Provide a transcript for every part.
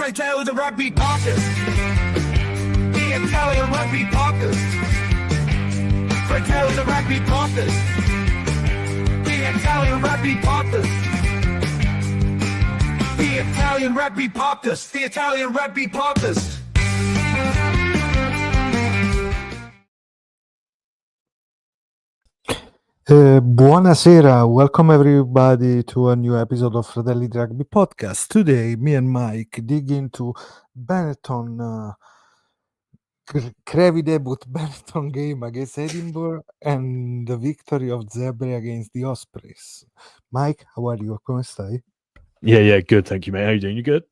Fratelli, the Rugby podcast. The Italian Rugby podcast. Fratelli, the Rugby podcast. The Italian Rugby podcast. The Italian Rugby podcast. The Italian Rugby podcast. Buonasera, welcome everybody to a new episode of Fratelli Rugby Podcast. Today, me and Mike dig into Benetton Crevi debut Benetton game against Edinburgh and the victory of Zebre against the Ospreys. Mike, how are you? Come stai? Yeah, good. Thank you, mate. How you doing? You good?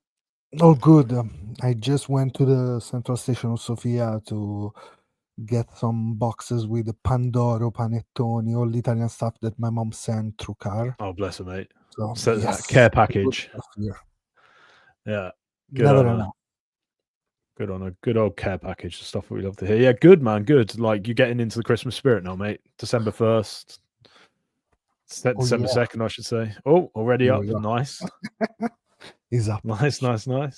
All good. I just went to the central station of Sofia to get some boxes with the Pandoro, Panettoni, all the Italian stuff that my mom sent through car. Oh, bless her, mate. So yes, care package. Yeah. Good on a good old care package. The stuff that we love to hear. Yeah, good, man. Good. Like, you're getting into the Christmas spirit now, mate. December 1st. December 2nd, I should say. Oh, already up. Nice. He's up. Nice. The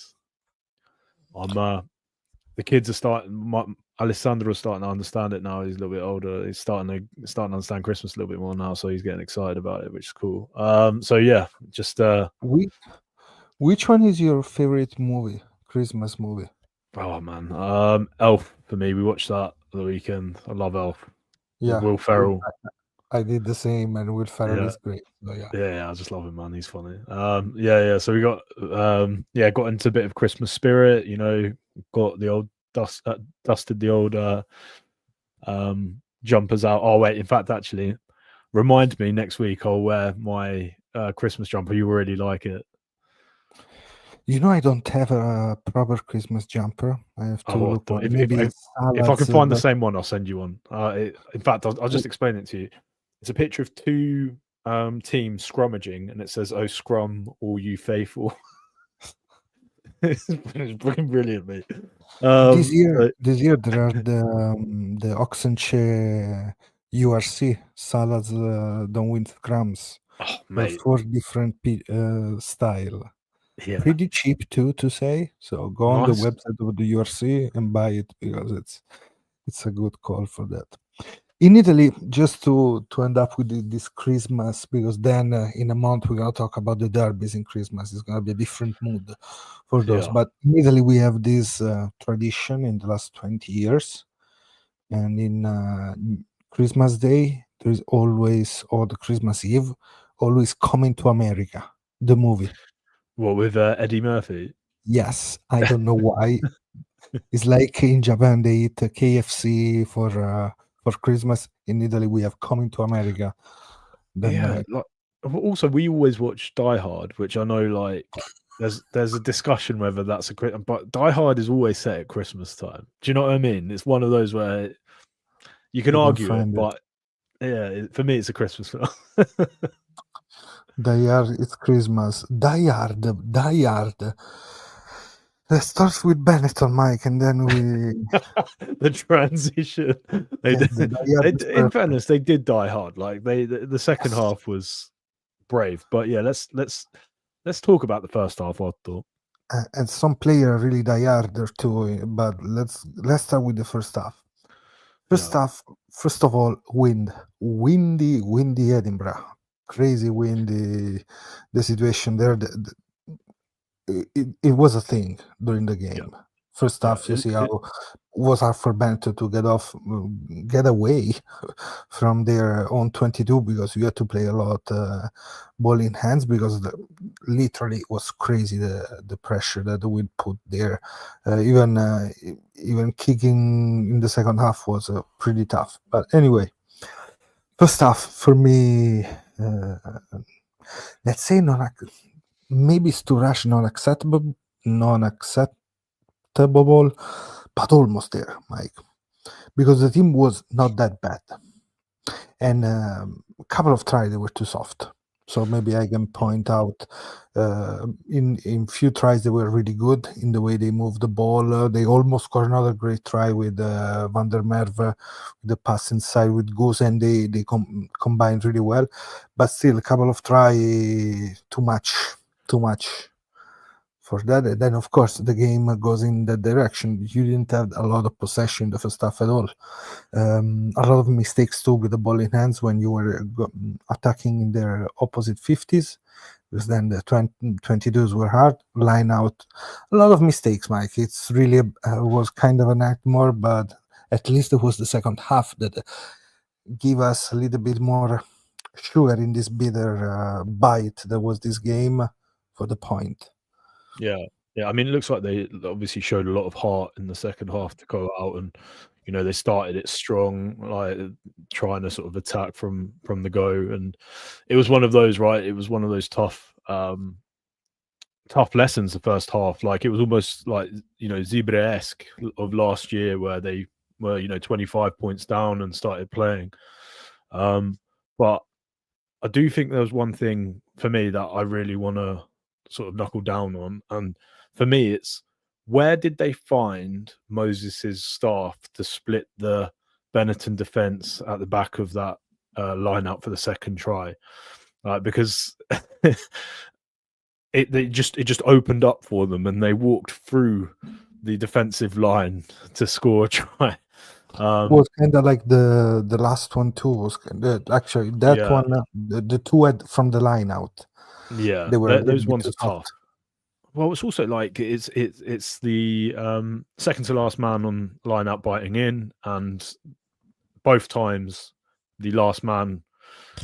kids are starting. Alessandro's starting to understand it now. He's a little bit older. He's starting to understand Christmas a little bit more now. So he's getting excited about it, which is cool. So yeah, just which one is your favorite movie? Christmas movie? Oh man, Elf for me. We watched that the weekend. I love Elf. Yeah, Will Ferrell. I did the same, and Will Ferrell is great. So, yeah, I just love him, man. He's funny. Yeah. So we got got into a bit of Christmas spirit. You know, got the old dusted the old jumpers out. Oh wait, in fact, actually, remind me next week I'll wear my Christmas jumper. You really like it. You know, I don't have a proper Christmas jumper. I have to look. If I can find the same one, I'll send you one. In fact, I'll just explain it to you. It's a picture of two teams scrummaging, and it says, "Oh, scrum, all you faithful." It's brilliant, mate. This year there are the Oxenche URC salads don't win scrums. Oh, mate. 4 different style. Yeah. Pretty cheap too, to say. So go on the website of the URC and buy it because it's a good call for that. In Italy, just to end up with this Christmas, because then in a month we're going to talk about the derbies in Christmas. It's going to be a different mood for those. Yeah. But in Italy, we have this tradition in the last 20 years. And in Christmas Day, there is always, or the Christmas Eve, always Coming to America, the movie. What, with Eddie Murphy? Yes. I don't know why. It's like in Japan, they eat KFC for Christmas. In Italy, we have Coming to America. Then, also, we always watch Die Hard, which I know, like, there's a discussion whether that's but Die Hard is always set at Christmas time. Do you know what I mean? It's one of those where you can argue it, but yeah, for me, it's a Christmas film. Die Hard, it's Christmas. Die Hard. Let's start with Benetton, Mike, and then we the transition. In fairness, they did die hard. Like the second half was brave, but yeah, let's talk about the first half. I thought, and some players really die harder too. But let's start with the first half. First of all, windy Edinburgh, crazy windy. The situation there. It was a thing during the game. Yeah. First half, you see how it was hard for Benetton to get away from their own 22 because you had to play a lot ball in hands because literally it was crazy the pressure that we put there. Even kicking in the second half was pretty tough. But anyway, first half for me, let's say maybe it's too rash, non-acceptable, but almost there, Mike. Because the team was not that bad. And a couple of tries, they were too soft. So maybe I can point out in few tries, they were really good in the way they moved the ball. They almost scored another great try with Van der Merwe, the pass inside with Goose, and they combined really well. But still, a couple of tries, too much for that. And then, of course, the game goes in that direction. You didn't have a lot of possession in the first half at all. A lot of mistakes too with the ball in hands when you were attacking in their opposite 50s. Because then the 22s were hard. Line out. A lot of mistakes, Mike. It's really was kind of an act more, but at least it was the second half that give us a little bit more sugar in this bitter bite that was this game for the point. Yeah. I mean, it looks like they obviously showed a lot of heart in the second half to go out and, you know, they started it strong, like trying to sort of attack from the go. And it was one of those, right? It was one of those tough lessons the first half. Like it was almost like, you know, Zebre-esque of last year where they were, you know, 25 points down and started playing. But I do think there was one thing for me that I really want to sort of knuckle down on. And for me, it's where did they find Moses's staff to split the Benetton defense at the back of that line-out for the second try? Because it just opened up for them and they walked through the defensive line to score a try. It was kind of like the last one too. Was actually that one the two from the line out. Yeah, they were those ones are tough. Well, it's also like it's the second to last man on line out biting in, and both times the last man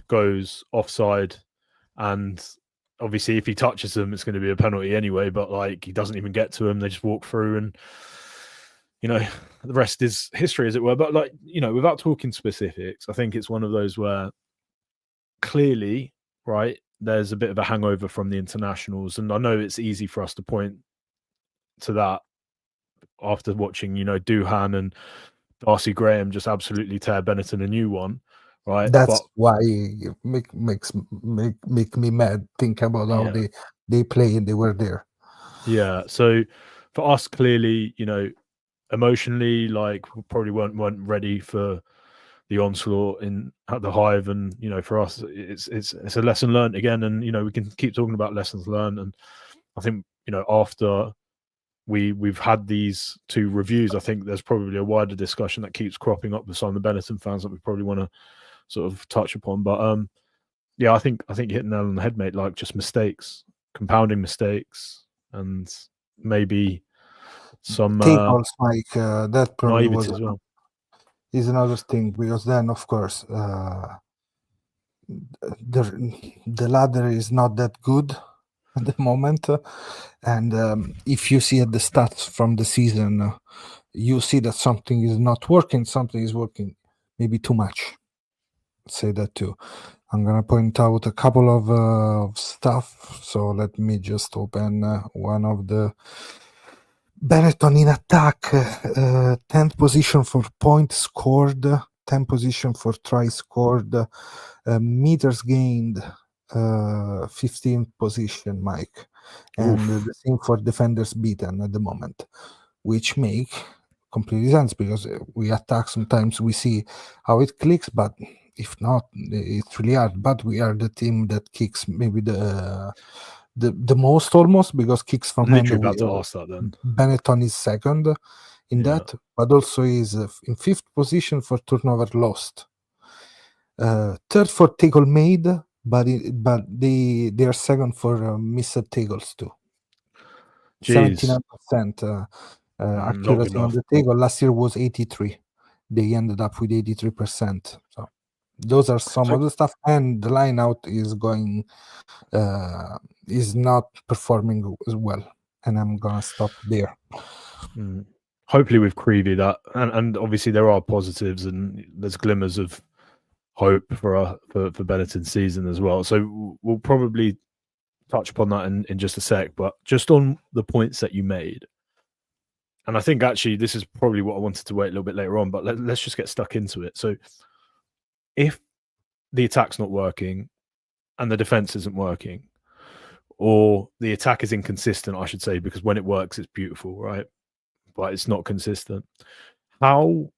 goes offside, and obviously if he touches them, it's going to be a penalty anyway. But like he doesn't even get to them; they just walk through, and you know the rest is history, as it were. But like you know, without talking specifics, I think it's one of those where clearly, right, there's a bit of a hangover from the internationals, and I know it's easy for us to point to that after watching, you know, Doohan and Darcy Graham just absolutely tear Benetton a new one, right? That's why it make me mad. Think about how they play and they were there. Yeah. So for us, clearly, you know, emotionally, like we probably weren't ready for the onslaught at the Hive, and you know, for us, it's a lesson learned again, and you know, we can keep talking about lessons learned, and I think you know after we've had these two reviews, I think there's probably a wider discussion that keeps cropping up with some of the Benetton fans that we probably want to sort of touch upon, but yeah, I think you hit the nail on the head, mate. Like just mistakes, compounding mistakes, and maybe some takeoffs, like that probably was as well. Is another thing, because then of course the ladder is not that good at the moment, and if you see at the stats from the season, you see that something is not working, something is working maybe too much. Say that too. I'm gonna point out a couple of stuff, so let me just open one of the Benetton in attack, 10th position for points scored, 10th position for try scored, meters gained, 15th position, Mike, and the same for defenders beaten at the moment, which make completely sense, because we attack, sometimes we see how it clicks, but if not, it's really hard. But we are the team that kicks maybe the most, almost, because kicks from hand. About to ask that then. Benetton is second in that, but also is in 5th position for turnover lost. 3rd for tackle made, but they are second for missed tackles too. 79% accuracy on the tackle. Last year was 83. They ended up with 83%. So those are some of the stuff, and the line out is going is not performing as well, and I'm gonna stop there. Hopefully we've previewed that, and obviously there are positives and there's glimmers of hope for Benetton's season as well, so we'll probably touch upon that in just a sec. But just on the points that you made, and I think actually this is probably what I wanted to wait a little bit later on, but let's just get stuck into it. So if the attack's not working and the defense isn't working, or the attack is inconsistent, I should say, because when it works, it's beautiful, right? But it's not consistent. How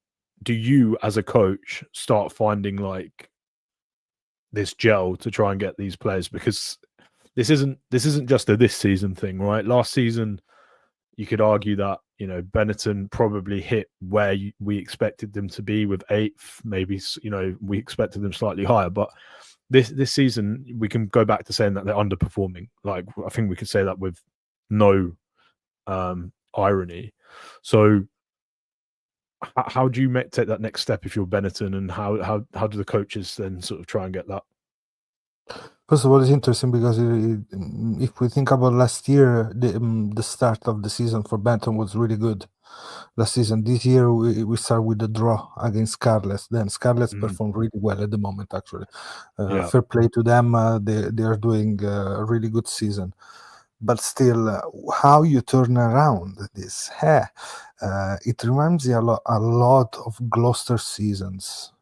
do you, as a coach, start finding like this gel to try and get these players? Because this isn't just a this season thing, right? Last season, you could argue that, you know, Benetton probably hit where we expected them to be with 8th. Maybe, you know, we expected them slightly higher, but this season we can go back to saying that they're underperforming. Like, I think we could say that with no irony. So how do you take that next step if you're Benetton, and how do the coaches then sort of try and get that? First of all, it's interesting because if we think about last year, the start of the season for Benetton was really good. Last season, this year we start with the draw against Scarlets. Then Scarlets performed really well at the moment. Actually, fair play to them. They are doing a really good season. But still, how you turn around this? It reminds me a lot of Gloucester seasons.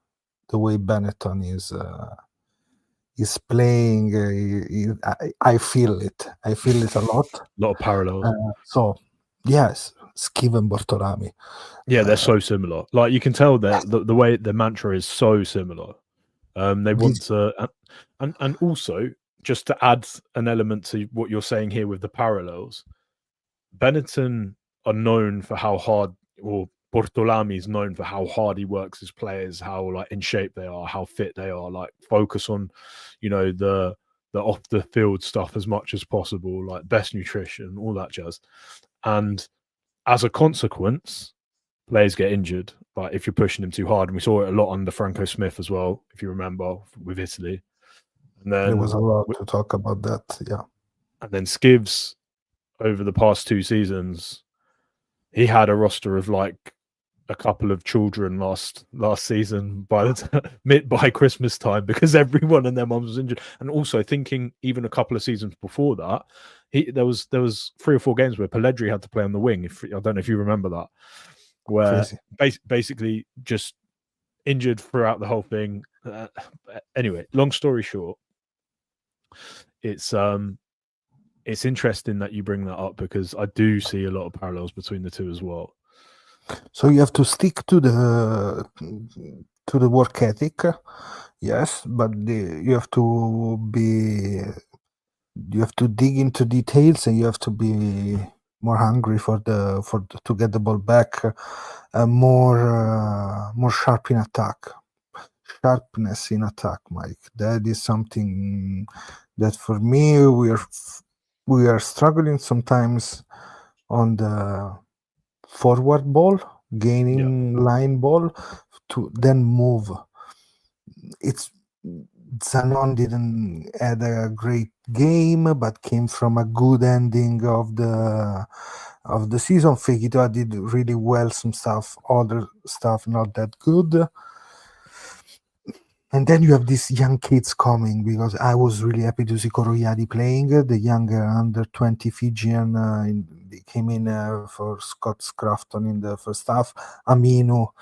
The way Benetton is playing. I feel it. I feel it a lot. A lot of parallels. So yes, Skiv and Bortolami. Yeah, they're so similar. Like, you can tell that the way the mantra is so similar. They want to, and also, just to add an element to what you're saying here with the parallels, Benetton are known for how hard, or Bortolami is known for how hard he works his players, how like in shape they are, how fit they are, like focus on, you know, the off the field stuff as much as possible, like best nutrition, all that jazz. And as a consequence, players get injured, like if you're pushing them too hard. And we saw it a lot under Franco Smith as well, if you remember, with Italy. And then there was a lot to talk about that, yeah. And then Skivs, over the past 2 seasons, he had a roster of like a couple of children last season by Christmas time, because everyone and their mums was injured. And also thinking even a couple of seasons before that, there was 3 or 4 games where Pelledri had to play on the wing. I don't know if you remember that, where basically just injured throughout the whole thing. Anyway, long story short, it's interesting that you bring that up, because I do see a lot of parallels between the two as well. So you have to stick to the work ethic, yes, but you have to dig into details, and you have to be more hungry to get the ball back, more sharp in attack. Sharpness in attack, Mike. That is something that for me we are struggling sometimes on the forward ball, gaining line ball to then move. Zanon didn't had a great game, but came from a good ending of the season. Fekitoa did really well, some stuff, other stuff not that good. And then you have these young kids coming, because I was really happy to see Koroyadi playing. The younger under 20 Fijian they came in for Scott Scrafton in the first half. Aminu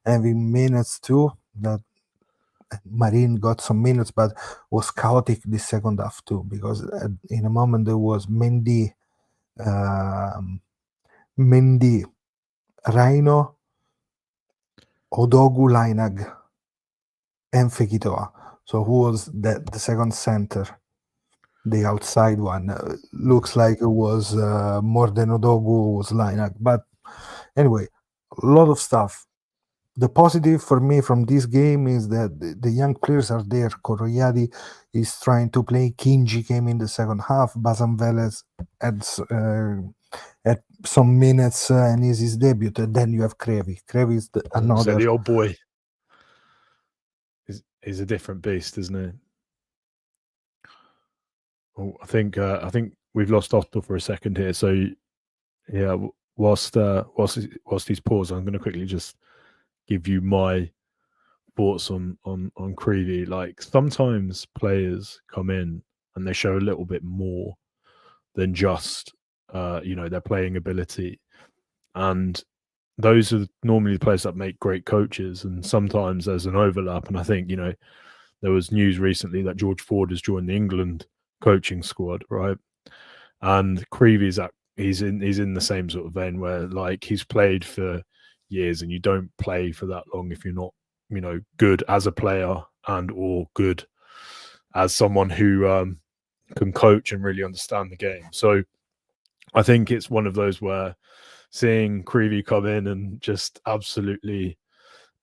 having minutes too. That Marine got some minutes, but was chaotic this second half too, because in a moment there was Mendy, Rhino, Odogu, Lainag, and Fekitoa. So who was the second center? The outside one. Looks like it was more than Odogu, was Lainag. But anyway, a lot of stuff. The positive for me from this game is that the young players are there. Koroyadi is trying to play. Kinji came in the second half. Bazan Velez had some minutes and is his debut. And then you have Krevi. Krevi is another. So the old boy is a different beast, isn't it? Oh, I think we've lost Otto for a second here. So yeah, whilst he's paused, I'm going to quickly just give you my thoughts on Creevy. Like, sometimes players come in and they show a little bit more than just their playing ability, and those are normally the players that make great coaches. And sometimes there's an overlap, and I think there was news recently that George Ford has joined the England coaching squad, right? And Creevy he's in the same sort of vein, where like he's played for years, and you don't play for that long if you're not good as a player and or good as someone who can coach and really understand the game. So I think it's one of those where seeing Creevy come in and just absolutely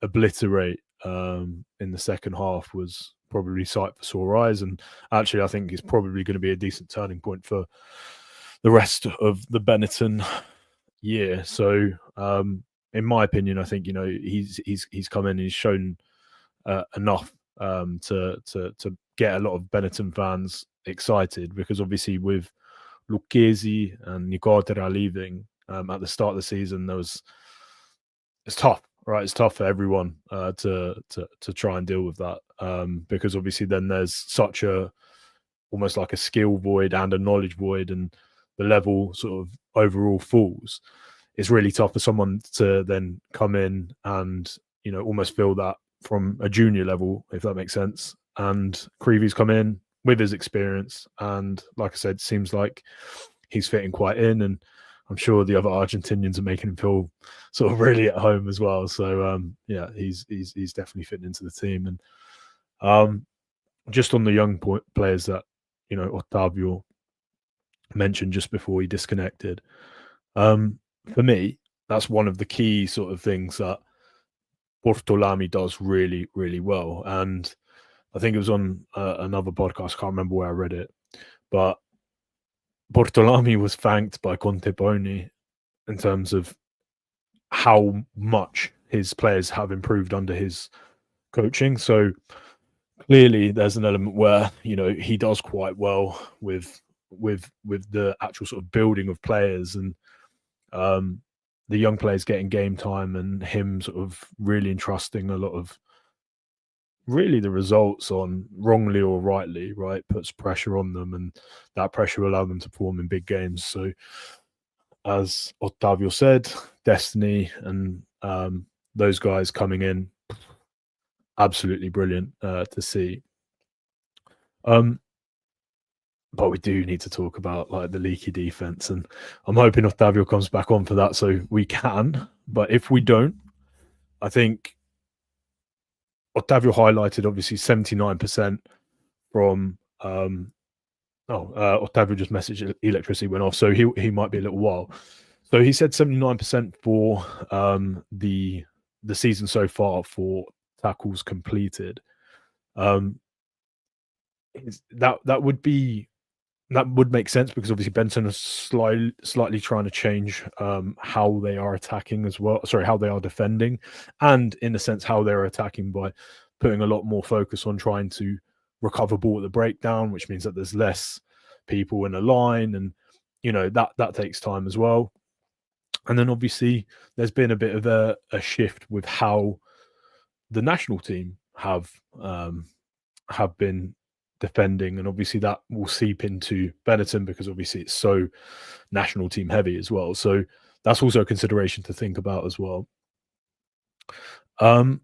obliterate in the second half was probably sight for sore eyes. And actually, I think it's probably going to be a decent turning point for the rest of the Benetton year. So, in my opinion, I think he's come in and he's shown enough to get a lot of Benetton fans excited, because obviously with Lucchesi and Nicotera leaving at the start of the season, it's tough, right? It's tough for everyone to try and deal with that, because obviously then there's such a almost like a skill void and a knowledge void, and the level sort of overall falls. It's really tough for someone to then come in and almost feel that from a junior level, if that makes sense. And Creevy's come in with his experience, and like I said, seems like he's fitting quite in, and I'm sure the other Argentinians are making him feel sort of really at home as well. So yeah, he's definitely fitting into the team. And just on the young players that Ottavio mentioned just before he disconnected, for me, that's one of the key sort of things that Portolami does really, really well. And I think it was on another podcast, I can't remember where I read it, but Portolami was thanked by Conteponi in terms of how much his players have improved under his coaching. So clearly there's an element where he does quite well with the actual sort of building of players, and the young players getting game time, and him sort of really entrusting a lot of really the results on, wrongly or rightly, right, puts pressure on them, and that pressure will allow them to perform in big games. So as Ottavio said, Destiny and those guys coming in, absolutely brilliant to see. But we do need to talk about like the leaky defense, and I'm hoping Ottavio comes back on for that so we can. But if we don't, I think Ottavio highlighted obviously 79% from Ottavio just messaged electricity went off, so he might be a little while. So he said 79% for the season so far for tackles completed. That would make sense, because obviously Benton is slightly trying to change how they are attacking as well. Sorry, how they are defending, and in a sense how they're attacking by putting a lot more focus on trying to recover ball at the breakdown, which means that there's less people in a line, and that takes time as well. And then obviously there's been a bit of a shift with how the national team have been defending, and obviously that will seep into Benetton, because obviously it's so national team heavy as well. So that's also a consideration to think about as well. And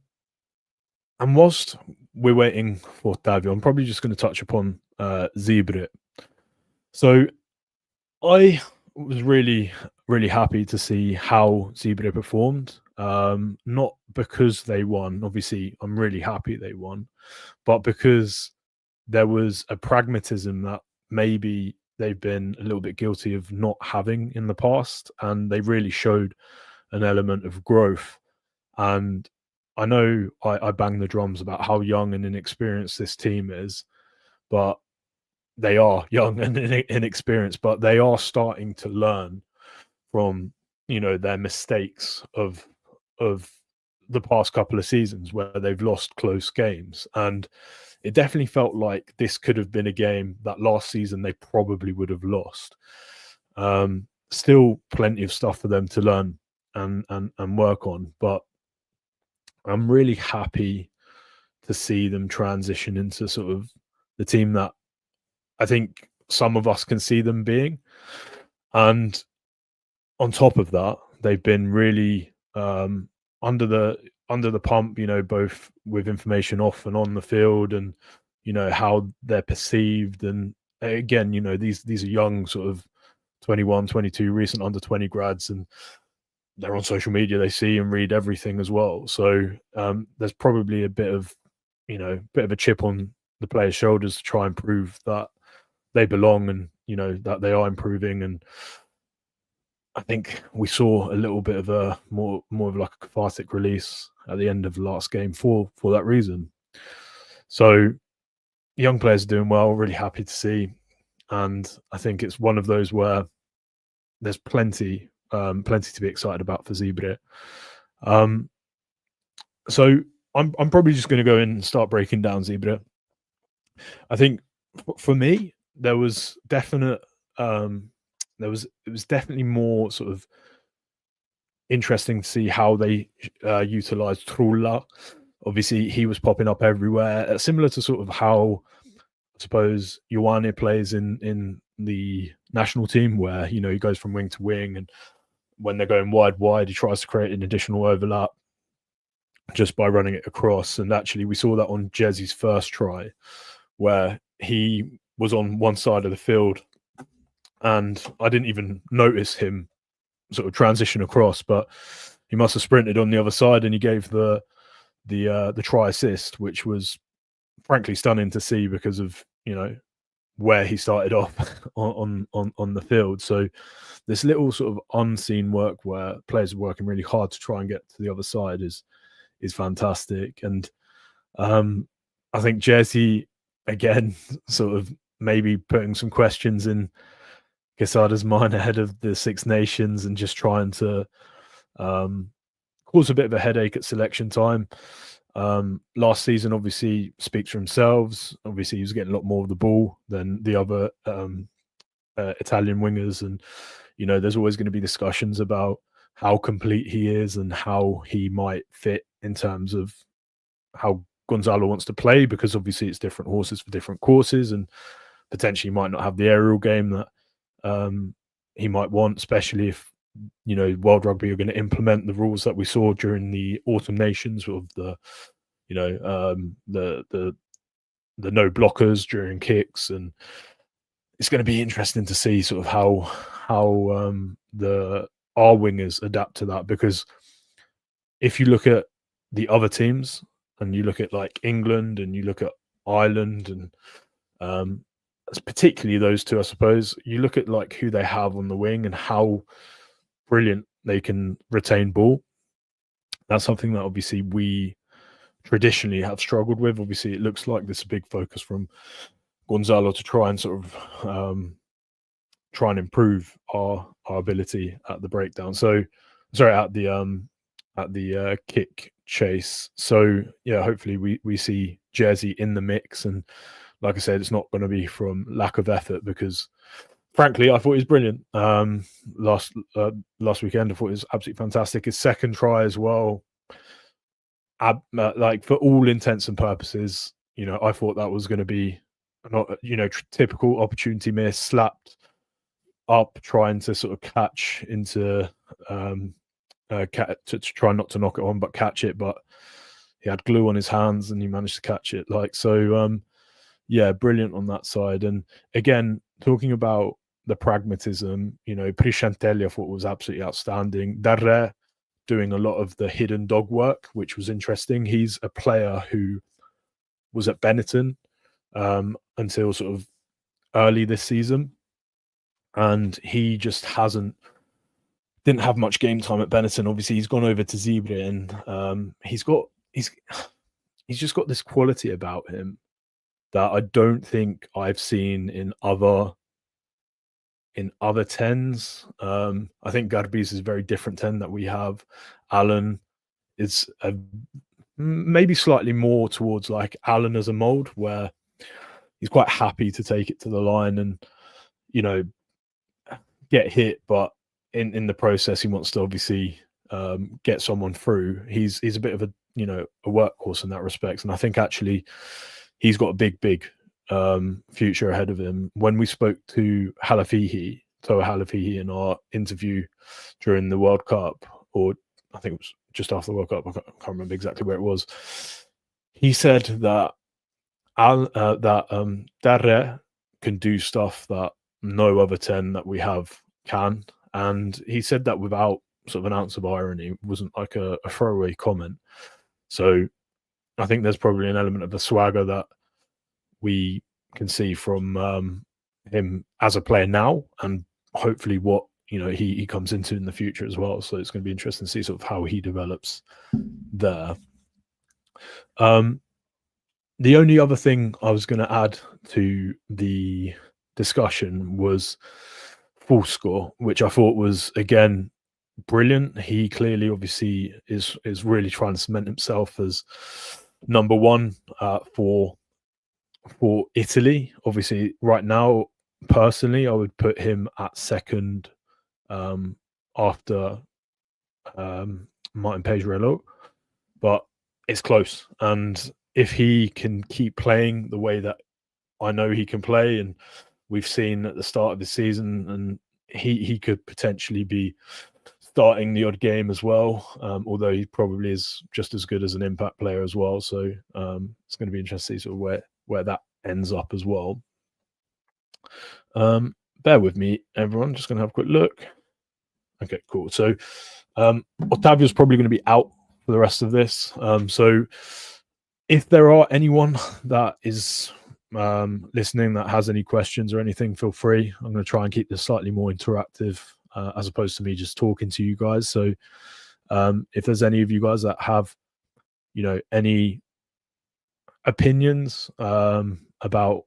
whilst we're waiting for Ottavio, I'm probably just going to touch upon Zebre. So I was really, really happy to see how Zebre performed. Not because they won, obviously I'm really happy they won, but because there was a pragmatism that maybe they've been a little bit guilty of not having in the past, and they really showed an element of growth. And I know I bang the drums about how young and inexperienced this team is, but they are young and inexperienced, but they are starting to learn from their mistakes of the past couple of seasons where they've lost close games. And it definitely felt like this could have been a game that last season they probably would have lost. Still plenty of stuff for them to learn and work on, but I'm really happy to see them transition into sort of the team that I think some of us can see them being. And on top of that, they've been really under the pump, both with information off and on the field, and how they're perceived. And again, these are young sort of 21, 22 recent under 20 grads, and they're on social media, they see and read everything as well. So there's probably a bit of a chip on the players' shoulders to try and prove that they belong, and that they are improving. And I think we saw a little bit of a more of like a cathartic release at the end of the last game for that reason. So young players are doing well, really happy to see. And I think it's one of those where there's plenty to be excited about for Zebre. So I'm probably just going to go in and start breaking down Zebre. I think for me, there was definite it was definitely more sort of interesting to see how they utilized Trulla. Obviously, he was popping up everywhere, similar to sort of how I suppose Ioane plays in the national team, where he goes from wing to wing, and when they're going wide, he tries to create an additional overlap just by running it across. And actually, we saw that on Jezzy's first try, where he was on one side of the field, and I didn't even notice him sort of transition across, but he must have sprinted on the other side, and he gave the try assist, which was frankly stunning to see because of where he started off on the field. So this little sort of unseen work where players are working really hard to try and get to the other side is fantastic. And I think Jersey again sort of maybe putting some questions in Quesada's mind ahead of the Six Nations and just trying to cause a bit of a headache at selection time. Last season obviously speaks for themselves. Obviously he was getting a lot more of the ball than the other Italian wingers, and there's always going to be discussions about how complete he is and how he might fit in terms of how Gonzalo wants to play, because obviously it's different horses for different courses, and potentially might not have the aerial game that he might want, especially if World Rugby are going to implement the rules that we saw during the Autumn Nations of the no blockers during kicks. And it's going to be interesting to see sort of how our wingers adapt to that, because if you look at the other teams and you look at like England and you look at Ireland and particularly those two, I suppose, you look at like who they have on the wing and how brilliant they can retain ball. That's something that obviously we traditionally have struggled with. Obviously, it looks like there's a big focus from Gonzalo to try and sort of try and improve our ability at the breakdown. So, sorry, at the kick chase. So yeah, hopefully we see Jersey in the mix, and like I said, it's not going to be from lack of effort, because frankly, I thought he was brilliant last weekend. I thought it was absolutely fantastic. His second try as well, like for all intents and purposes, I thought that was going to be not, typical opportunity miss, slapped up, trying to sort of catch into to try not to knock it on, but catch it. But he had glue on his hands and he managed to catch it. Yeah, brilliant on that side. And again, talking about the pragmatism, Fratelli I thought was absolutely outstanding. Darre doing a lot of the hidden dog work, which was interesting. He's a player who was at Benetton until sort of early this season, and he just didn't have much game time at Benetton. Obviously, he's gone over to Zebre, and he's just got this quality about him that I don't think I've seen in other tens. I think Garbi's is a very different 10 that we have. Alan is maybe slightly more towards like Alan as a mold, where he's quite happy to take it to the line and get hit, but in the process he wants to obviously get someone through. He's a bit of a workhorse in that respect, and I think actually he's got a big future ahead of him. When we spoke to Toa Halafihi in our interview during the World Cup, or I think it was just after the World Cup, I can't remember exactly where it was, he said that Darre can do stuff that no other 10 that we have can, and he said that without sort of an ounce of irony. It wasn't like a throwaway comment. So I think there's probably an element of the swagger that we can see from him as a player now, and hopefully what he comes into in the future as well. So it's going to be interesting to see sort of how he develops there. The only other thing I was going to add to the discussion was full score, which I thought was, again, brilliant. He clearly, obviously, is really trying to cement himself as number one for Italy. Obviously, right now, personally, I would put him at second after Martin Pejarello, but it's close. And if he can keep playing the way that I know he can play, and we've seen at the start of the season, and he could potentially be starting the odd game as well, although he probably is just as good as an impact player as well. So it's going to be interesting to see sort of where that ends up as well. Bear with me, everyone. Just going to have a quick look. Okay, cool. So Ottavio's probably going to be out for the rest of this. So if there are anyone that is listening that has any questions or anything, feel free. I'm going to try and keep this slightly more interactive as opposed to me just talking to you guys. So if there's any of you guys that have, any opinions about,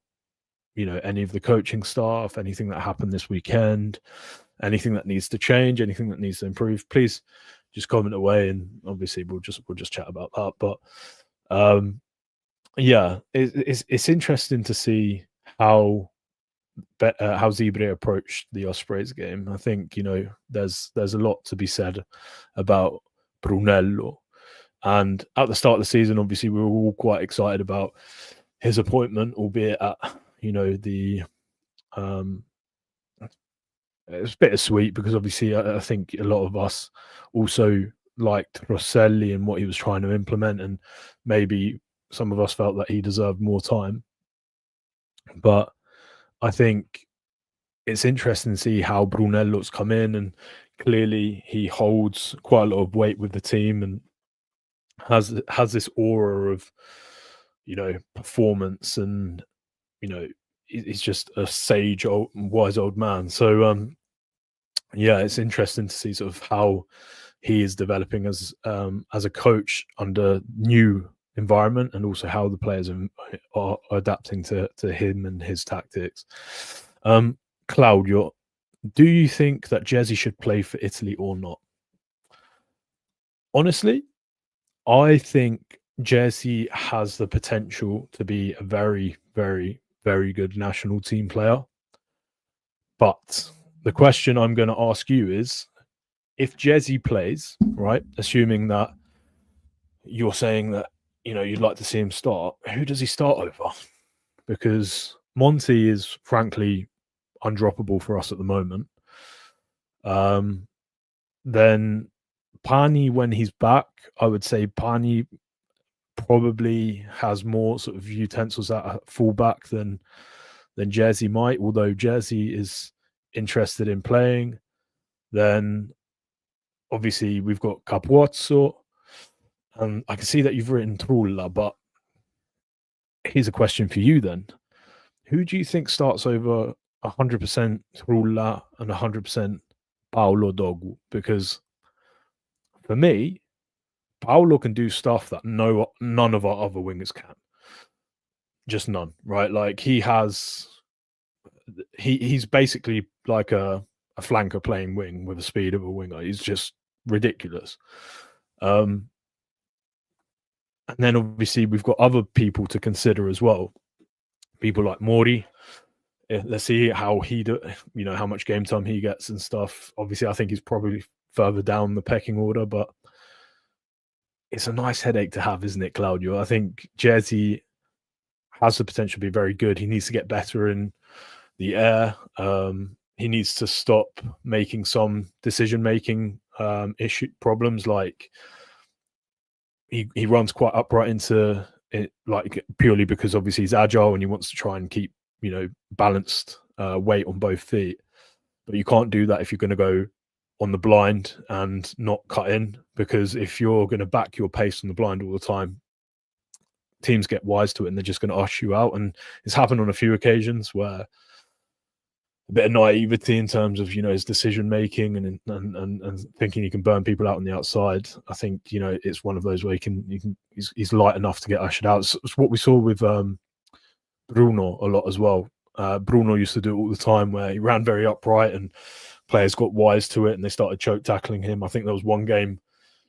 any of the coaching staff, anything that happened this weekend, anything that needs to change, anything that needs to improve, please just comment away, and obviously we'll just chat about that. But yeah, it's interesting to see how Zebre approached the Ospreys game. I think there's a lot to be said about Brunello, and at the start of the season, obviously we were all quite excited about his appointment, albeit at the it's bittersweet, because obviously I think a lot of us also liked Fratelli and what he was trying to implement, and maybe some of us felt that he deserved more time. But I think it's interesting to see how Brunello's come in, and clearly he holds quite a lot of weight with the team and has this aura of performance, and he's just a sage, wise old man. So yeah, it's interesting to see sort of how he is developing as a coach under new environment, and also how the players are adapting to him and his tactics. Claudio, do you think that Jesse should play for Italy or not? Honestly, I think Jesse has the potential to be a very, very, very good national team player. But the question I'm going to ask you is, if Jesse plays, right, assuming that you're saying that you'd like to see him start, who does he start over? Because Monty is frankly undroppable for us at the moment. Then Pani, when he's back, I would say Pani probably has more sort of utensils at fullback than Jesse might, although Jesse is interested in playing. Then obviously we've got Capuozzo, and I can see that you've written Trulla, but here's a question for you then. Who do you think starts over 100% Trulla and 100% Paolo Dogu? Because for me, Paolo can do stuff that none of our other wingers can. Just none, right? Like he's basically like a flanker playing wing with the speed of a winger. He's just ridiculous. And then obviously we've got other people to consider as well. People like Mori. Let's see how how much game time he gets and stuff. Obviously, I think he's probably further down the pecking order, but it's a nice headache to have, isn't it, Claudio? I think Jesse has the potential to be very good. He needs to get better in the air. He needs to stop making some decision-making issue problems, like he runs quite upright into it, like purely because obviously he's agile and he wants to try and keep balanced weight on both feet. But you can't do that if you're going to go on the blind and not cut in, because if you're going to back your pace on the blind all the time, teams get wise to it and they're just going to ush you out. And it's happened on a few occasions where a bit of naivety in terms of, you know, his decision making and thinking he can burn people out on the outside. I think, you know, it's one of those where he's light enough to get ushered out. It's what we saw with Bruno a lot as well. Bruno used to do it all the time, where he ran very upright and players got wise to it and they started choke tackling him. I think there was one game,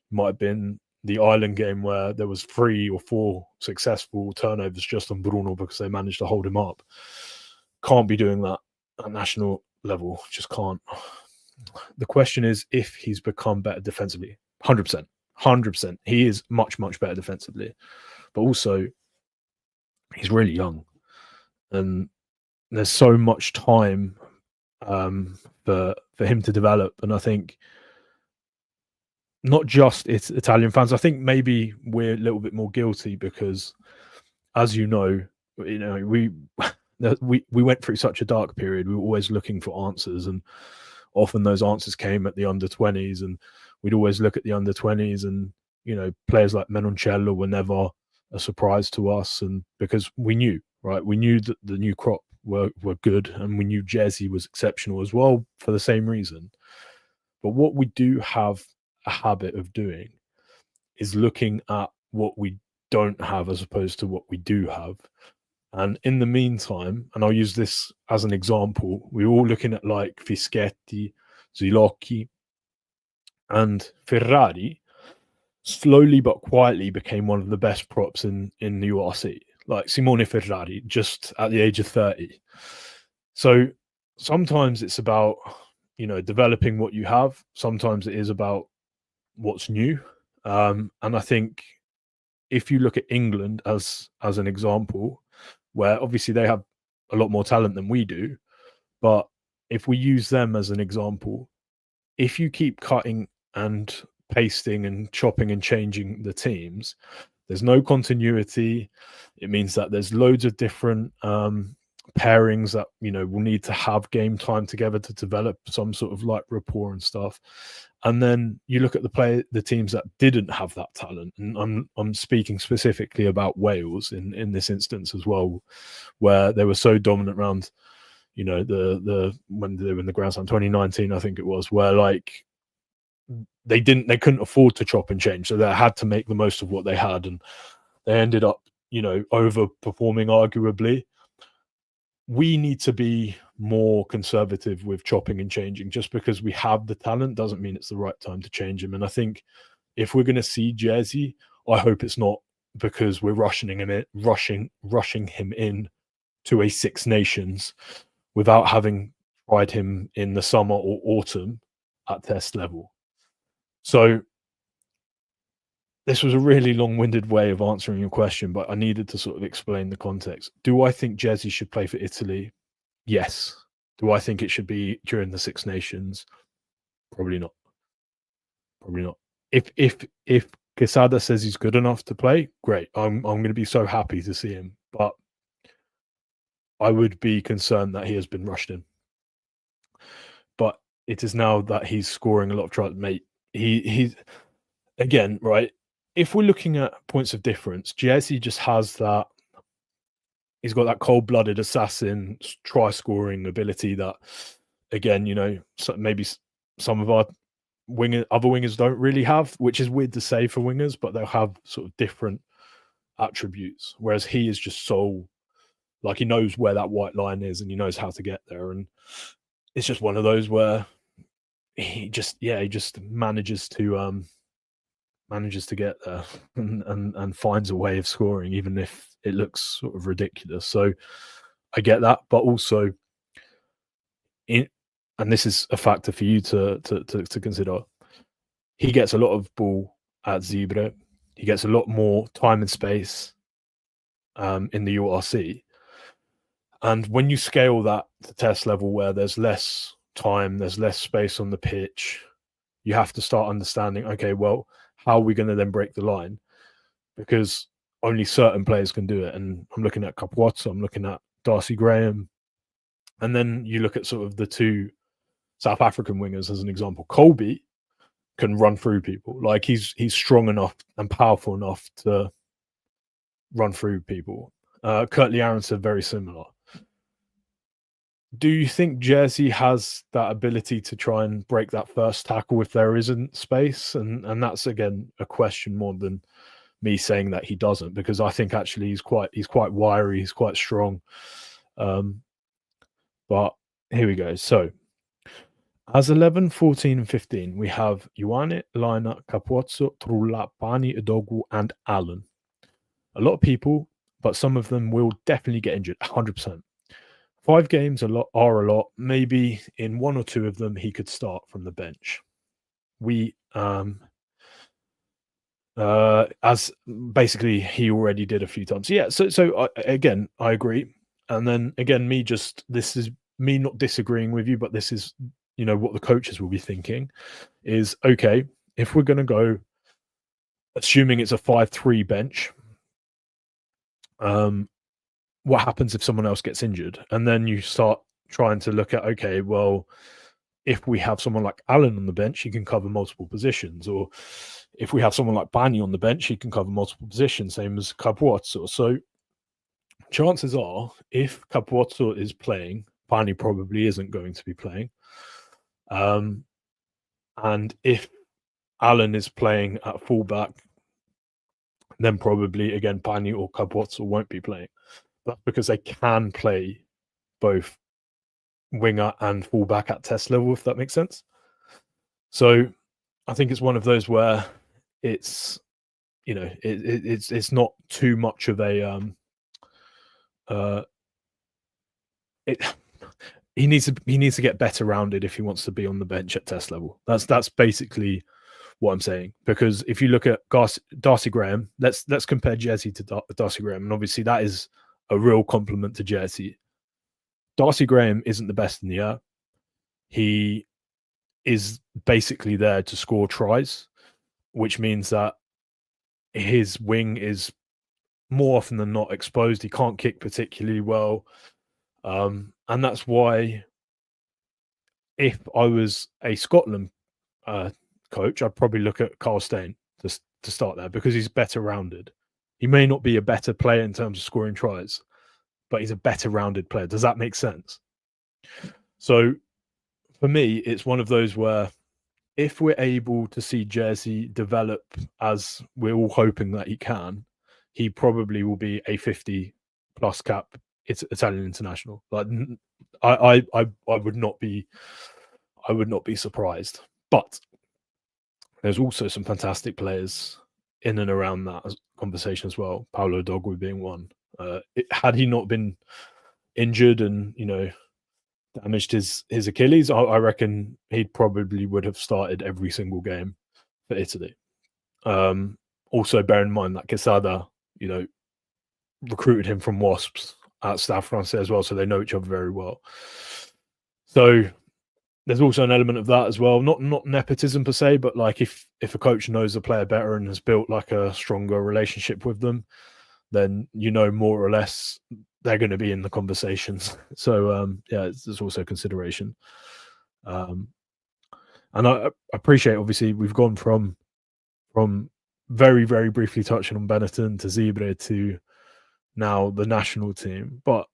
might have been the Ireland game, where there was 3 or 4 successful turnovers just on Bruno because they managed to hold him up. Can't be doing that at national level. Just can't. The question is if he's become better defensively. 100%. 100%. He is much, much better defensively. But also, he's really young. And there's so much time for him to develop. And I think not just it's Italian fans, I think maybe we're a little bit more guilty because, as you know, we went through such a dark period. We were always looking for answers, and often those answers came at the under-20s, and we'd always look at the under-20s, and, you know, players like Menoncello were never a surprise to us, and because we knew, right? We knew that the new crop were good, and we knew Jersey was exceptional as well for the same reason. But what we do have a habit of doing is looking at what we don't have as opposed to what we do have. And in the meantime, and I'll use this as an example, we were all looking at like Fischetti, Zilocchi, and Ferrari slowly but quietly became one of the best props in the URC. Like Simone Ferrari, just at the age of 30. So sometimes it's about, you know, developing what you have. Sometimes it is about what's new. And I think if you look at England as an example, where obviously they have a lot more talent than we do, but if we use them as an example, if you keep cutting and pasting and chopping and changing the teams, there's no continuity. It means that there's loads of different pairings that, you know, will need to have game time together to develop some sort of like rapport and stuff. And then you look at the teams that didn't have that talent, and I'm speaking specifically about Wales in this instance as well, where they were so dominant around, you know, the when they were in the Grand Slam 2019, I think it was, where like they couldn't afford to chop and change, so they had to make the most of what they had, and they ended up, you know, overperforming arguably. We need to be more conservative with chopping and changing. Just because we have the talent doesn't mean it's the right time to change him. And I think if we're going to see Jersey, I hope it's not because we're rushing him in to a Six Nations without having tried him in the summer or autumn at test level. So this was a really long-winded way of answering your question, but I needed to sort of explain the context. Do I think Jersey should play for Italy? Yes. Do I think it should be during the Six Nations? Probably not. Probably not. If Quesada says he's good enough to play, great. I'm going to be so happy to see him, but I would be concerned that he has been rushed in. But it is now that he's scoring a lot of tries, mate. He's again, right? If we're looking at points of difference, Jersey just has that. He's got that cold-blooded assassin try-scoring ability that, again, you know, maybe some of our other wingers don't really have, which is weird to say for wingers, but they'll have sort of different attributes. Whereas he is just so, like, he knows where that white line is and he knows how to get there. And it's just one of those where he just manages to get there and finds a way of scoring, even if it looks sort of ridiculous. So I get that, but also and this is a factor for you to consider, he gets a lot of ball at Zebre. He gets a lot more time and space in the URC. And when you scale that to test level where there's less time, there's less space on the pitch, you have to start understanding, okay, well, how are we going to then break the line? Because only certain players can do it. And I'm looking at Capuozzo, I'm looking at Darcy Graham. And then you look at sort of the two South African wingers as an example. Colby can run through people. Like he's strong enough and powerful enough to run through people. Kurt Lee Aronson, very similar. do you think Jersey has that ability to try and break that first tackle if there isn't space? And that's again a question more than me saying that he doesn't, because I think actually he's quite wiry, he's quite strong. But here we go. So as 11, 14, and 15, we have Ioane, Laina, Capozzo, Trullapani, Edogu, and Allen. A lot of people, but some of them will definitely get injured, 100%. 5 games are a lot. Maybe in 1 or 2 of them, he could start from the bench. We, as basically he already did a few times. Yeah, so again, I agree. And then again, this is me not disagreeing with you, but this is, what the coaches will be thinking is, okay, if we're going to go, assuming it's a 5-3 bench, what happens if someone else gets injured? And then you start trying to look at, okay, well, if we have someone like Allen on the bench, he can cover multiple positions. Or if we have someone like Bani on the bench, he can cover multiple positions, same as Capozzo. So chances are, if Capozzo is playing, Bani probably isn't going to be playing. And if Allen is playing at fullback, then probably, again, Bani or Capozzo won't be playing. That's because they can play both winger and fullback at test level, if that makes sense. So I think it's one of those where it's, it's not too much of a he needs to get better rounded if he wants to be on the bench at test level. That's basically what I'm saying. Because if you look at Darcy Graham, let's compare Jersey to Darcy Graham, and obviously that is a real compliment to Jersey. Darcy Graham isn't the best in the air. He is basically there to score tries, which means that his wing is more often than not exposed. He can't kick particularly well. And that's why if I was a Scotland coach, I'd probably look at Carl Steyn to start there, because he's better rounded. He may not be a better player in terms of scoring tries, but he's a better rounded player. Does that make sense? So for me, it's one of those where if we're able to see Jersey develop as we're all hoping that he can, he probably will be a 50 plus cap Italian international. Like I would not be surprised. But there's also some fantastic players in and around that conversation as well. Paolo Dogui being one. Had he not been injured and damaged his Achilles, I reckon he probably would have started every single game for Italy. Also, bear in mind that Quesada, recruited him from Wasps at Stade Francais as well, so they know each other very well. So there's also an element of that as well. Not nepotism per se, but like if a coach knows a player better and has built like a stronger relationship with them, then more or less they're going to be in the conversations. So there's also consideration. And I appreciate, obviously, we've gone from very, very briefly touching on Benetton to Zebre to now the national team, but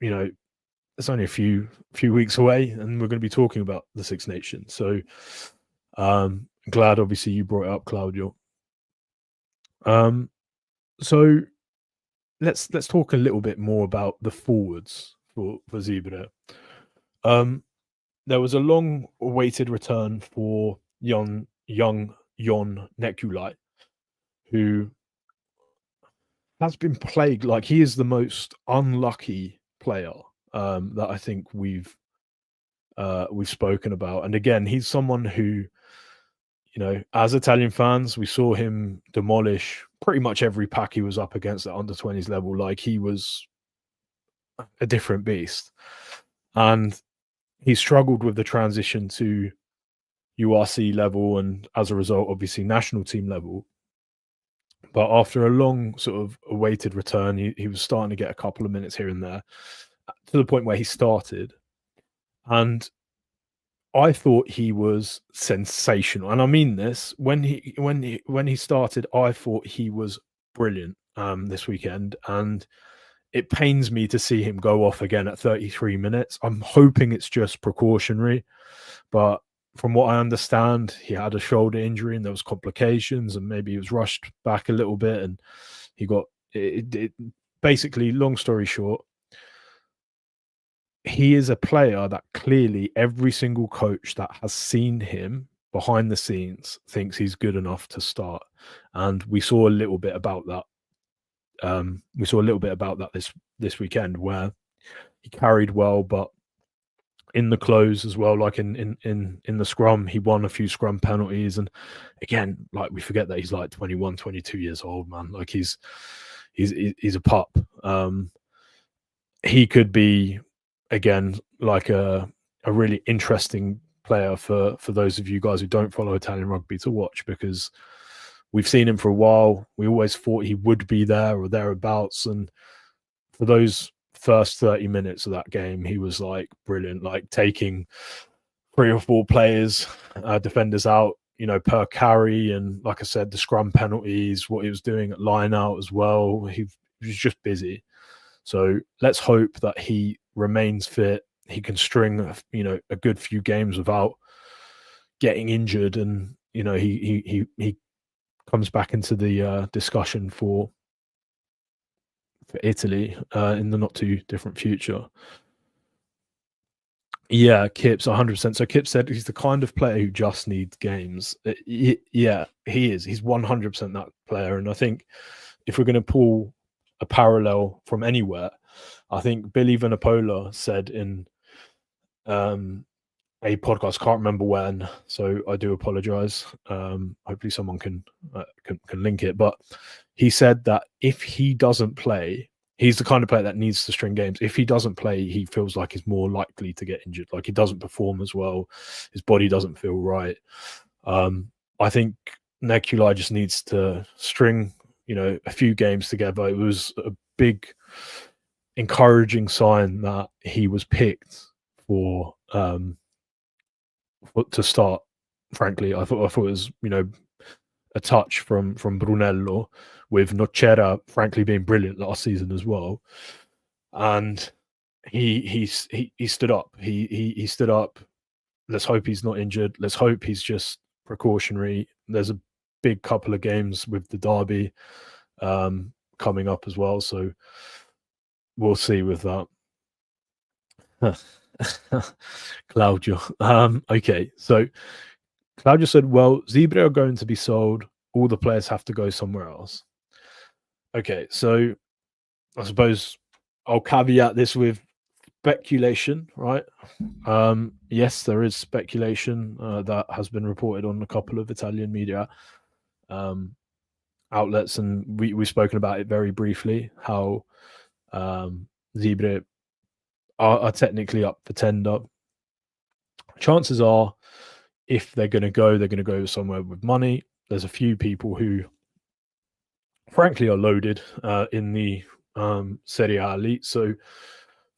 it's only a few weeks away, and we're going to be talking about the Six Nations. So glad, obviously, you brought it up, Claudio. So let's talk a little bit more about the forwards for Zebre. There was a long-awaited return for young Jon Nekulai, who has been plagued. Like, he is the most unlucky player that I think we've spoken about. And again, he's someone who, as Italian fans, we saw him demolish pretty much every pack he was up against at under 20s level. Like, he was a different beast. And he struggled with the transition to URC level and as a result, obviously, national team level. But after a long sort of awaited return, he was starting to get a couple of minutes here and there, to the point where he started. And I thought he was sensational. And I mean this, when he started, I thought he was brilliant this weekend. And it pains me to see him go off again at 33 minutes. I'm hoping it's just precautionary, but from what I understand, he had a shoulder injury and there was complications, and maybe he was rushed back a little bit, and he got it. Basically, long story short, he is a player that clearly every single coach that has seen him behind the scenes thinks he's good enough to start, and we saw a little bit about that. This weekend, where he carried well, but in the close as well, like in the scrum, he won a few scrum penalties. And again, like, we forget that he's like 21, 22 years old, man. Like, he's a pup. He could be, again, like a really interesting player for those of you guys who don't follow Italian rugby to watch, because we've seen him for a while. We always thought he would be there or thereabouts, and for those first 30 minutes of that game, he was like brilliant, like taking 3 or 4 players, defenders out, per carry. And like I said, the scrum penalties, what he was doing at line out as well, he was just busy. So let's hope that he remains fit. He can string, a good few games without getting injured, and he comes back into the discussion for Italy in the not too different future. Yeah, Kip's 100%. So Kip said he's the kind of player who just needs games. Yeah, he is. He's 100% that player. And I think if we're going to pull a parallel from anywhere, I think Billy Vanapola said in a podcast, can't remember when, so I do apologize. Hopefully someone can link it. But he said that if he doesn't play, he's the kind of player that needs to string games. If he doesn't play, he feels like he's more likely to get injured. Like, he doesn't perform as well. His body doesn't feel right. I think Nekulai just needs to string, a few games together. It was a big encouraging sign that he was picked for to start. Frankly, I thought it was, a touch from Brunello, with Nocera frankly being brilliant last season as well. And he stood up. He stood up. Let's hope he's not injured. Let's hope he's just precautionary. There's a big couple of games with the derby coming up as well, so we'll see with that. Claudio. Okay, so Claudio said, well, Zebre are going to be sold. All the players have to go somewhere else. Okay, so I suppose I'll caveat this with speculation, right? Yes, there is speculation that has been reported on a couple of Italian media outlets, and we've spoken about it very briefly, how Zebre are technically up for tender. Chances are, if they're going to go somewhere with money. There's a few people who, frankly, are loaded in the Serie A elite. So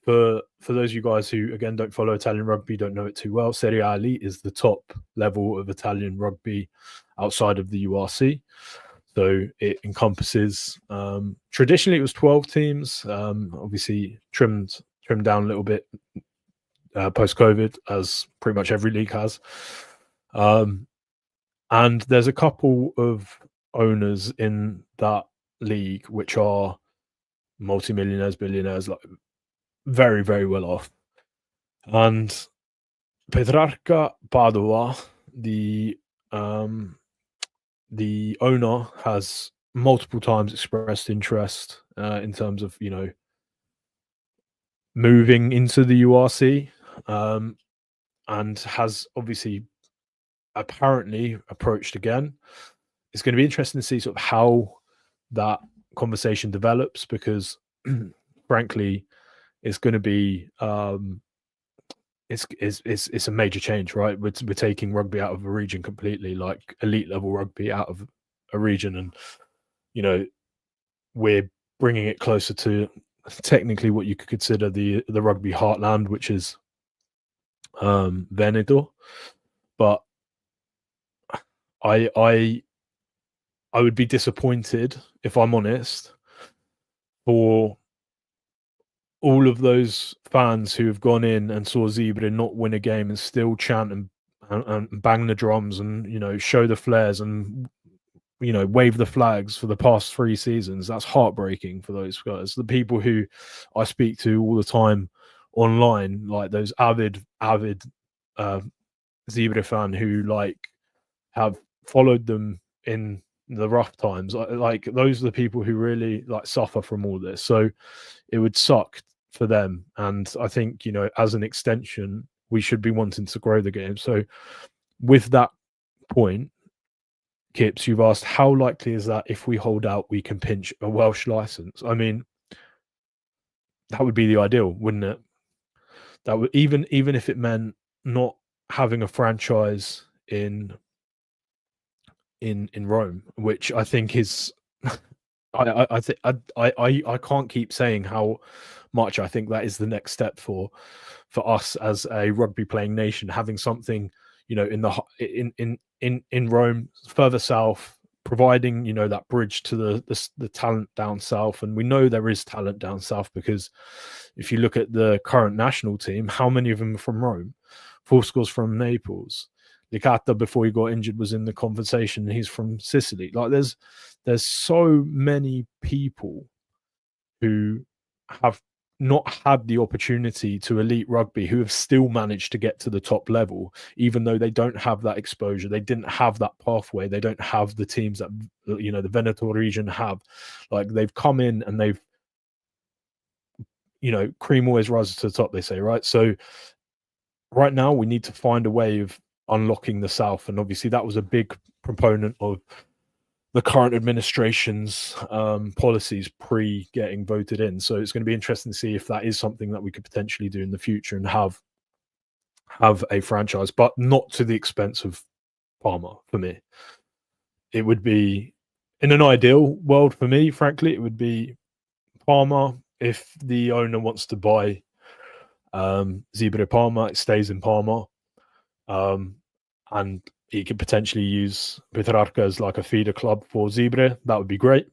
for those of you guys who, again, don't follow Italian rugby, don't know it too well, Serie A elite is the top level of Italian rugby outside of the URC. So it encompasses, traditionally it was 12 teams, obviously trimmed down a little bit post-COVID, as pretty much every league has. And there's a couple of owners in that league which are multimillionaires, billionaires, like very, very well off. And Petrarca Padova, the owner, has multiple times expressed interest in terms of, moving into the URC, and has obviously apparently approached again. It's going to be interesting to see sort of how that conversation develops, because frankly, it's going to be it's a major change, right? We're taking rugby out of a region completely, like elite level rugby out of a region, and we're bringing it closer to technically what you could consider the rugby heartland, which is Veneto. But I would be disappointed, if I'm honest, for all of those fans who have gone in and saw Zebre not win a game and still chant and bang the drums and, you know, show the flares and, you know, wave the flags for the past 3 seasons, that's heartbreaking for those guys. The people who I speak to all the time online, like those avid Zebre fan who like have followed them in the rough times, like those are the people who really like suffer from all this. So it would suck for them, and I think, you know, as an extension, we should be wanting to grow the game. So with that point, Kips, you've asked how likely is that if we hold out we can pinch a Welsh license? I mean, that would be the ideal, wouldn't it? That would, even if it meant not having a franchise in Rome, which I think is I can't keep saying how much I think that is the next step for us as a rugby playing nation, having something, you know, in Rome, further south, providing, you know, that bridge to the talent down south. And we know there is talent down south, because if you look at the current national team, how many of them are from Rome? 4 scores from Naples. Licata, before he got injured, was in the conversation. He's from Sicily. Like there's so many people who have not had the opportunity to elite rugby who have still managed to get to the top level, even though they don't have that exposure. They didn't have that pathway. They don't have the teams that, you know, the Veneto region have. Like, they've come in and they've, you know, cream always rises to the top, they say, right? So right now we need to find a way of unlocking the South. And obviously that was a big proponent of the current administration's policies pre getting voted in. So it's going to be interesting to see if that is something that we could potentially do in the future and have a franchise, but not to the expense of Parma. For me, it would be, in an ideal world for me, frankly, it would be Parma. If the owner wants to buy Zebre Parma, it stays in Parma, and he could potentially use Petrarca as like a feeder club for Zebre. That would be great.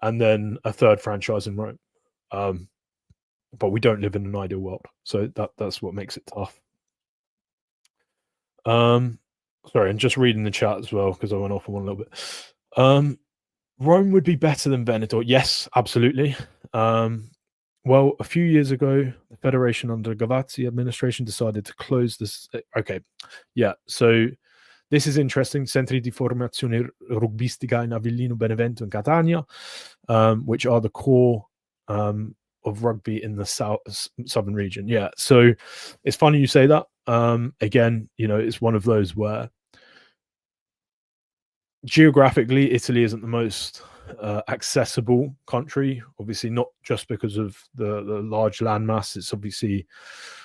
And then a third franchise in Rome. But we don't live in an ideal world. So that's what makes it tough. Sorry, and just reading the chat as well, because I went off on one a little bit. Rome would be better than Veneto. Yes, absolutely. Well, a few years ago, the Federation under Gavazzi administration decided to close this. Okay, yeah, so this is interesting. Centri di Formazione Rugbistica in Avellino, Benevento, and Catania, which are the core of rugby in the southern region. Yeah, so it's funny you say that. Again, you know, it's one of those where geographically, Italy isn't the most accessible country. Obviously, not just because of the large landmass. It's obviously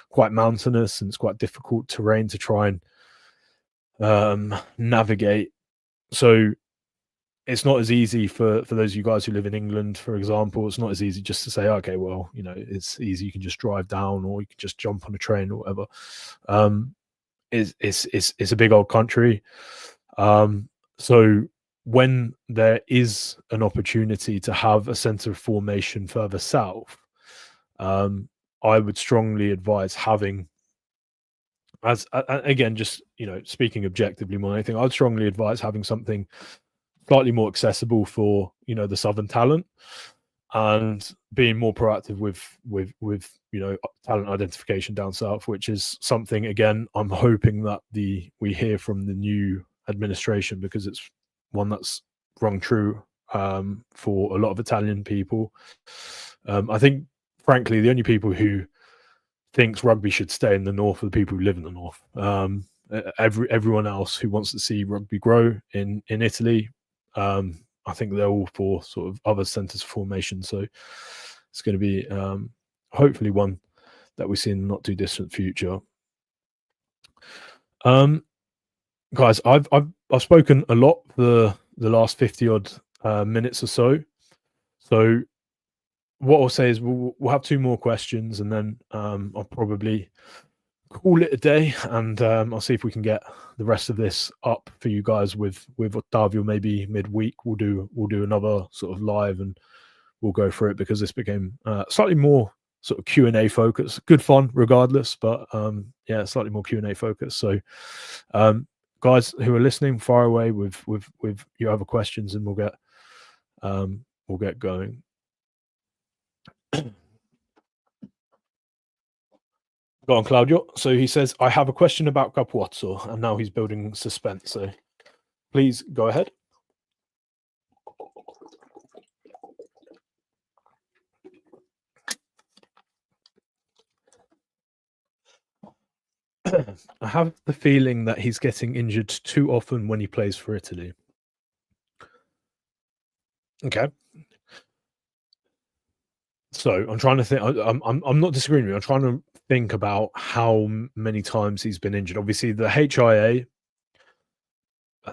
quite mountainous and it's quite difficult terrain to try and navigate. So it's not as easy for those of you guys who live in England, for example. It's not as easy just to say, okay, well, you know, it's easy. You can just drive down, or you can just jump on a train or whatever. It's a big old country. So when there is an opportunity to have a centre of formation further south, I would strongly advise having, as again, just, you know, speaking objectively more than anything, I'd strongly advise having something slightly more accessible for, you know, the southern talent, and being more proactive with you know, talent identification down south, which is something, again, I'm hoping that we hear from the new administration, because it's one that's rung true for a lot of Italian people. I think, frankly, the only people who thinks rugby should stay in the north are the people who live in the north. Everyone else who wants to see rugby grow in Italy, I think they're all for sort of other centres of formation. So it's going to be hopefully one that we see in the not too distant future. Guys, I've spoken a lot for the last 50 odd minutes or so. So what I'll say is we'll have 2 more questions, and then I'll probably call it a day, and I'll see if we can get the rest of this up for you guys with Ottavio. Maybe midweek we'll do another sort of live, and we'll go through it, because this became slightly more sort of Q&A focus. Good fun regardless, but yeah, slightly more Q&A focus. So guys who are listening, fire away with your other questions, and we'll get going. Go on, Claudio. So he says, I have a question about Capuozzo, and now he's building suspense. So please go ahead. I have the feeling that he's getting injured too often when he plays for Italy. Okay. So I'm trying to think. I'm not disagreeing with you. I'm trying to think about how many times he's been injured. Obviously, the HIA,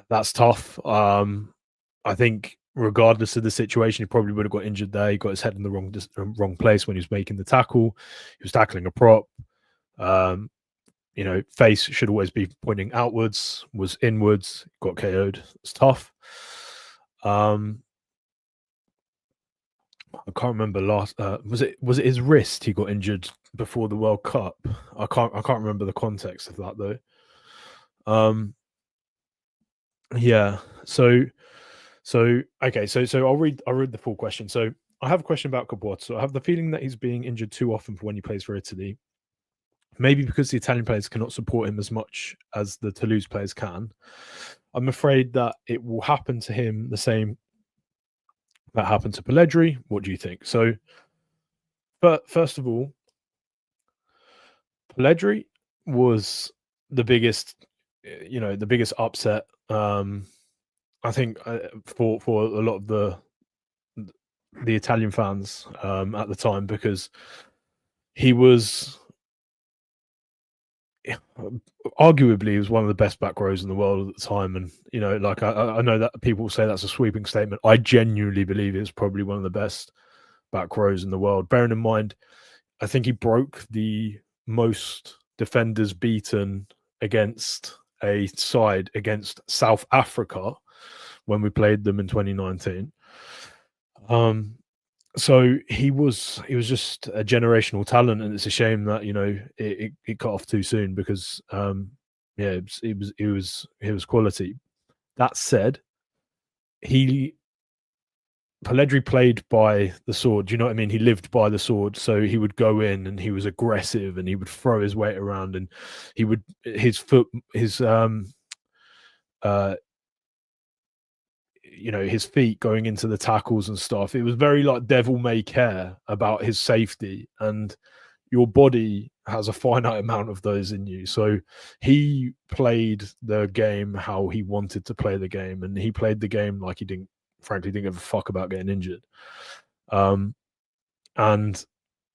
that's tough. I think regardless of the situation, he probably would have got injured there. He got his head in the wrong place when he was making the tackle. He was tackling a prop. Face should always be pointing outwards, was inwards, got KO'd. It's tough. I can't remember last. Was it his wrist he got injured before the World Cup? I can't remember the context of that though. Yeah. So okay. So I'll read the full question. So I have a question about Capuozzo. I have the feeling that he's being injured too often for when he plays for Italy. Maybe because the Italian players cannot support him as much as the Toulouse players can. I'm afraid that it will happen to him the same that happened to Pellegrini. What do you think? So, but first of all, Pellegrini was the biggest, the biggest upset. I think for a lot of the Italian fans at the time, because he was arguably he was one of the best back rows in the world at the time. And I know that people say that's a sweeping statement. I genuinely believe it's probably one of the best back rows in the world. Bearing in mind, I think he broke the most defenders beaten against a side against South Africa when we played them in 2019. So he was just a generational talent, and it's a shame that it cut off too soon, because it was quality. That said, Pellegrini played by the sword. Do you know what I mean? He lived by the sword, so he would go in and he was aggressive and he would throw his weight around, and he would his feet going into the tackles and stuff. It was very like devil may care about his safety, and your body has a finite amount of those in you. So he played the game how he wanted to play the game, and he played the game like he didn't give a fuck about getting injured. And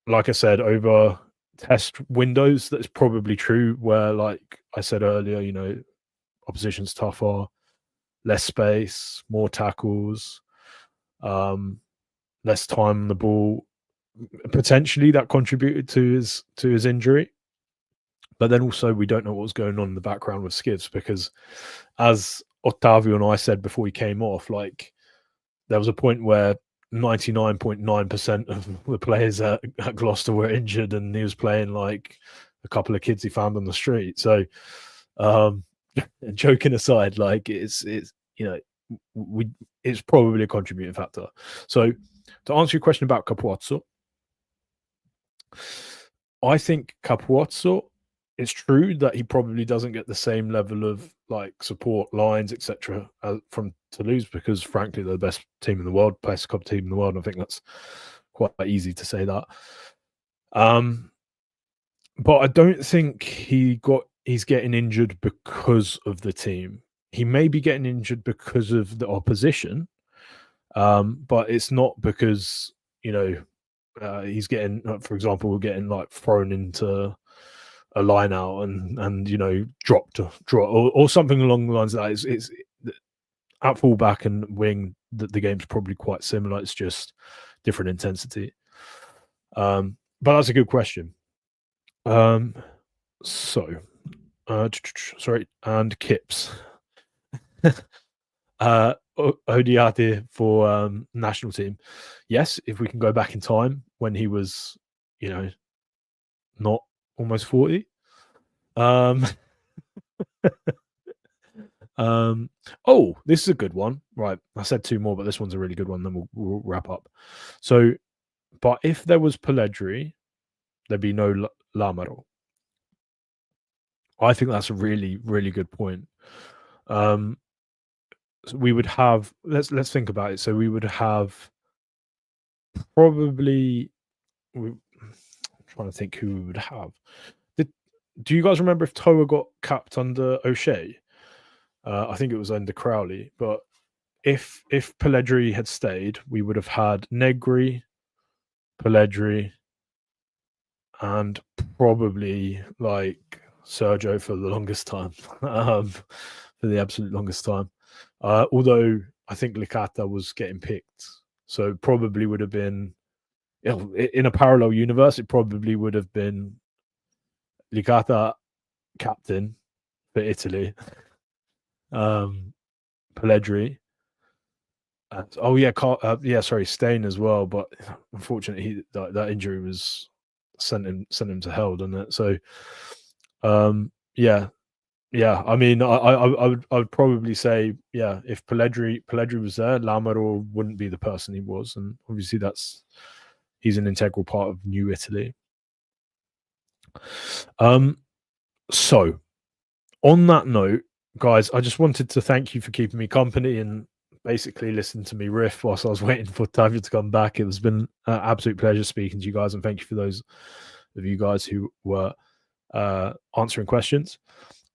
like I said, over test windows, that's probably true, where, like I said earlier, opposition's tougher, less space, more tackles, less time on the ball. Potentially that contributed to his injury. But then also we don't know what was going on in the background with Skivs, because as Ottavio and I said before he came off, like there was a point where 99.9% of the players at Gloucester were injured, and he was playing like a couple of kids he found on the street. So joking aside, like it's probably a contributing factor. So to answer your question about Capuozzo, I think Capuozzo, it's true that he probably doesn't get the same level of like support lines, etc., from Toulouse, because frankly they're the best team in the world, best club team in the world. And I think that's quite easy to say that. But I don't think he's getting injured because of the team. He may be getting injured because of the opposition, but it's not because he's getting, for example, we're getting like thrown into a line out and dropped or something along the lines of that. It's at fullback and wing, the game's probably quite similar. It's just different intensity. But that's a good question. Sorry, and Kips. Odiate for national team. Yes, if we can go back in time when he was you know, not almost 40. Oh, this is a good one. Right. I said 2 more, but this one's a really good one. Then we'll wrap up. So, but if there was Pellegrini, there'd be no Lamaro. I think that's a really, really good point. So we would have, let's think about it. So we would have probably, I'm trying to think who we would have. Do you guys remember if Toa got capped under O'Shea? I think it was under Crowley. But if Pellegrini had stayed, we would have had Negri, Pellegrini, and probably like Sergio for the longest time, for the absolute longest time. Although I think Licata was getting picked, so probably would have been, in a parallel universe, it probably would have been Licata captain for Italy, Pellegrini. Sorry, Stain as well. But unfortunately, that injury was sent him to hell, didn't it? So, yeah. I mean, I would probably say, yeah, if Pellegrini was there, Lamaro wouldn't be the person he was, and obviously he's an integral part of New Italy. So, on that note, guys, I just wanted to thank you for keeping me company and basically listening to me riff whilst I was waiting for Tavia to come back. It has been an absolute pleasure speaking to you guys, and thank you for those of you guys who were answering questions.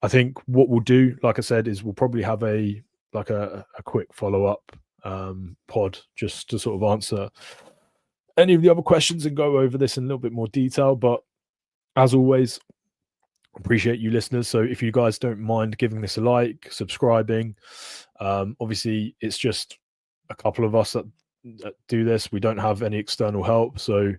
I think what we'll do, like I said, is we'll probably have a quick follow-up pod just to sort of answer any of the other questions and go over this in a little bit more detail. But as always, appreciate you listeners. So if you guys don't mind giving this a like, subscribing, obviously it's just a couple of us that do this. We don't have any external help, so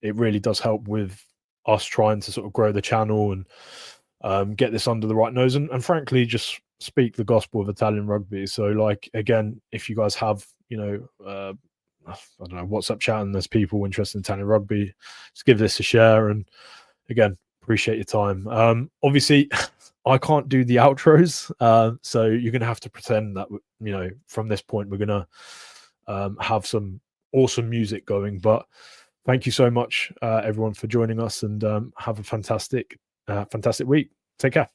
it really does help with us trying to sort of grow the channel and get this under the right nose and frankly just speak the gospel of Italian rugby. So like, again, if you guys have I don't know, WhatsApp chat and there's people interested in Italian rugby, just give this a share. And again, appreciate your time. Obviously I can't do the outros, so you're gonna have to pretend that from this point we're gonna have some awesome music going. But thank you so much everyone for joining us, and have a fantastic week. Take care.